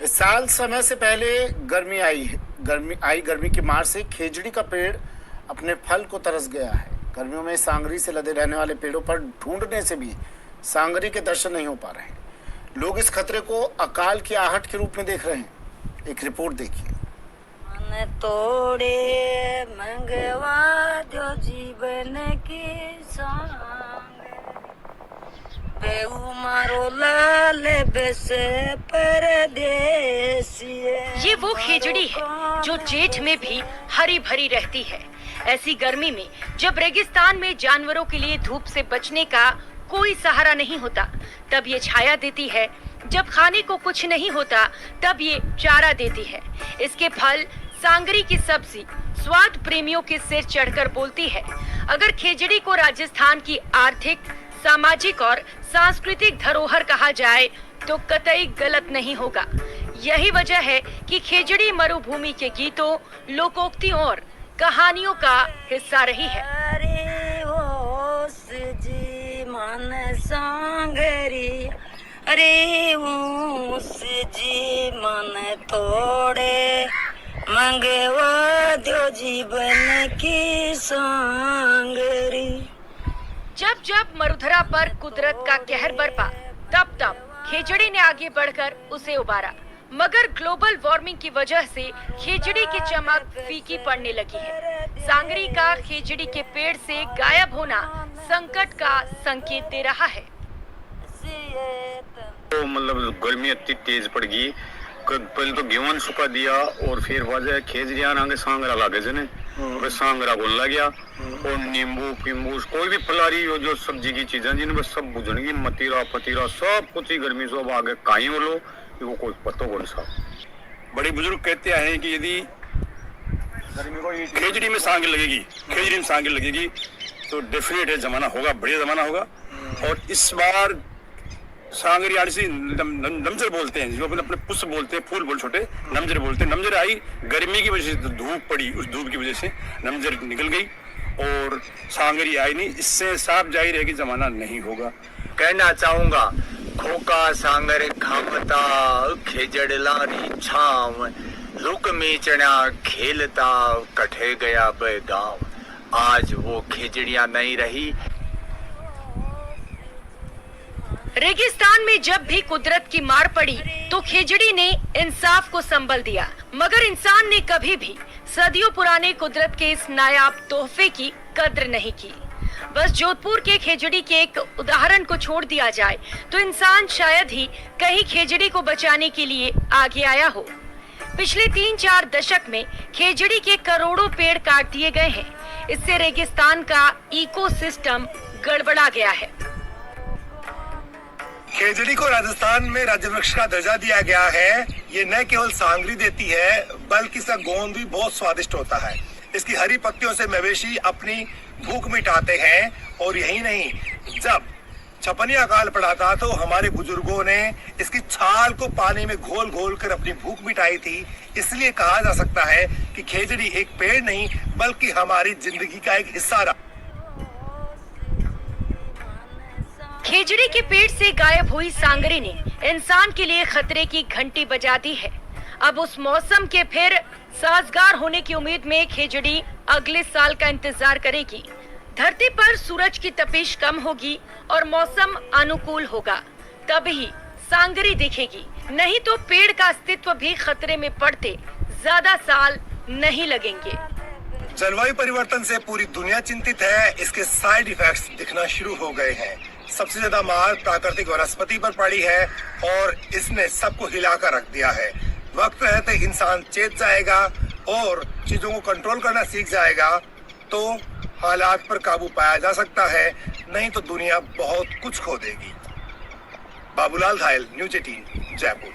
इस साल समय से पहले गर्मी की मार से खेजड़ी का पेड़ अपने फल को तरस गया है। गर्मियों में सांगरी से लदे रहने वाले पेड़ों पर ढूंढने से भी सांगरी के दर्शन नहीं हो पा रहे हैं। लोग इस खतरे को अकाल की आहट के रूप में देख रहे हैं। एक रिपोर्ट देखिए। मन तोड़े मंगवा दो जीवन की सांग बेऊ मारो लाल बस परदेसी। ये वो खेजड़ी है जो जेठ में भी हरी भरी रहती है। ऐसी गर्मी में जब रेगिस्तान में जानवरों के लिए धूप से बचने का कोई सहारा नहीं होता, तब ये छाया देती है। जब खाने को कुछ नहीं होता, तब ये चारा देती है। इसके फल सांगरी की सब्जी स्वाद प्रेमियों के सिर चढ़कर बोलती है। अगर खेजड़ी को राजस्थान की आर्थिक, सामाजिक और सांस्कृतिक धरोहर कहा जाए तो कतई गलत नहीं होगा। यही वजह है कि खेजड़ी मरुभूमि के गीतों, लोकोक्तियों और कहानियों का हिस्सा रही है। अरे ओस जी मन सांगरी, अरे ओस जी मन तोड़े मंगवा दो जीवन की सांगरी। जब जब मरुधरा पर कुदरत का कहर बरपा, तब तब खेजड़ी ने आगे बढ़कर उसे उबारा। मगर ग्लोबल वार्मिंग की वजह से खेजड़ी की चमक फीकी पड़ने लगी है। सांगरी का खेजड़ी के पेड़ से गायब होना संकट का संकेत दे रहा है। तो मतलब गर्मी इतनी तेज पड़ गई, पहले तो गेहूं सुखा दिया और फिर वजह खेजड़िया आगे सांगरा लागे जने सांगरा गोल गया और नींबू फिम्बू कोई भी फलारी जो सब्जी की चीजें जिन बस सब बुझनगी, मतीरा पतीरा सब कुछ ही गर्मी से आगे काई बोलो वो कोई पतो कौन सा। बड़े बुजुर्ग कहते हैं कि यदि खेजड़ी में सांग लगेगी, खेजड़ी में सांग लगेगी तो डेफिनेट है जमाना होगा, बढ़िया जमाना होगा। और इस बार सांगरी आड़ी से नमजर बोलते हैं, जो अपने पुष्प बोलते हैं, फूल बोल छोटे नमजर बोलते हैं। नमजर आई गर्मी की वजह से, धूप पड़ी, उस धूप की वजह से नमजर निकल गई और सांगरी आई नहीं। इससे साफ जाहिर है कि जमाना नहीं होगा। कहना चाहूंगा खोका सांगर खामता खेजड़लानी छाव लुक में चढ़ा खेलता कठे गया बेगांव। आज वो खेजड़ियां नहीं रही। रेगिस्तान में जब भी कुदरत की मार पड़ी तो खेजड़ी ने इंसाफ को संबल दिया, मगर इंसान ने कभी भी सदियों पुराने कुदरत के इस नायाब तोहफे की कद्र नहीं की। बस जोधपुर के खेजड़ी के एक उदाहरण को छोड़ दिया जाए तो इंसान शायद ही कहीं खेजड़ी को बचाने के लिए आगे आया हो। पिछले 3-4 दशक में खेजड़ी के करोड़ों पेड़ काट दिए गए हैं। इससे रेगिस्तान का इकोसिस्टम गड़बड़ा गया है। खेजड़ी को राजस्थान में राज्य वृक्ष का दर्जा दिया गया है। ये न केवल सांगरी देती है बल्कि इसका गोंद भी बहुत स्वादिष्ट होता है। इसकी हरी पत्तियों से मवेशी अपनी भूख मिटाते हैं। और यही नहीं, जब छपनी अकाल पड़ा था तो हमारे बुजुर्गों ने इसकी छाल को पानी में घोल घोल कर अपनी भूख मिटाई थी। इसलिए कहा जा सकता है कि खेजड़ी एक पेड़ नहीं बल्कि हमारी जिंदगी का एक हिस्सा रहा। खेजड़ी के पेड़ से गायब हुई सांगरी ने इंसान के लिए खतरे की घंटी बजा दी है। अब उस मौसम के फिर साजगार होने की उम्मीद में खेजड़ी अगले साल का इंतजार करेगी। धरती पर सूरज की तपिश कम होगी और मौसम अनुकूल होगा, तभी सांगरी दिखेगी। नहीं तो पेड़ का अस्तित्व भी खतरे में पड़ते ज्यादा साल नहीं लगेंगे। जलवायु परिवर्तन से पूरी दुनिया चिंतित है। इसके साइड इफेक्ट्स दिखना शुरू हो गए हैं। सबसे ज्यादा मार प्राकृतिक वनस्पति पर पड़ी है और इसने सबको हिलाकर रख दिया है। वक्त रहते इंसान चेत जाएगा और चीजों को कंट्रोल करना सीख जाएगा तो हालात पर काबू पाया जा सकता है, नहीं तो दुनिया बहुत कुछ खो देगी। बाबूलाल घायल, न्यूज़ 18, जयपुर।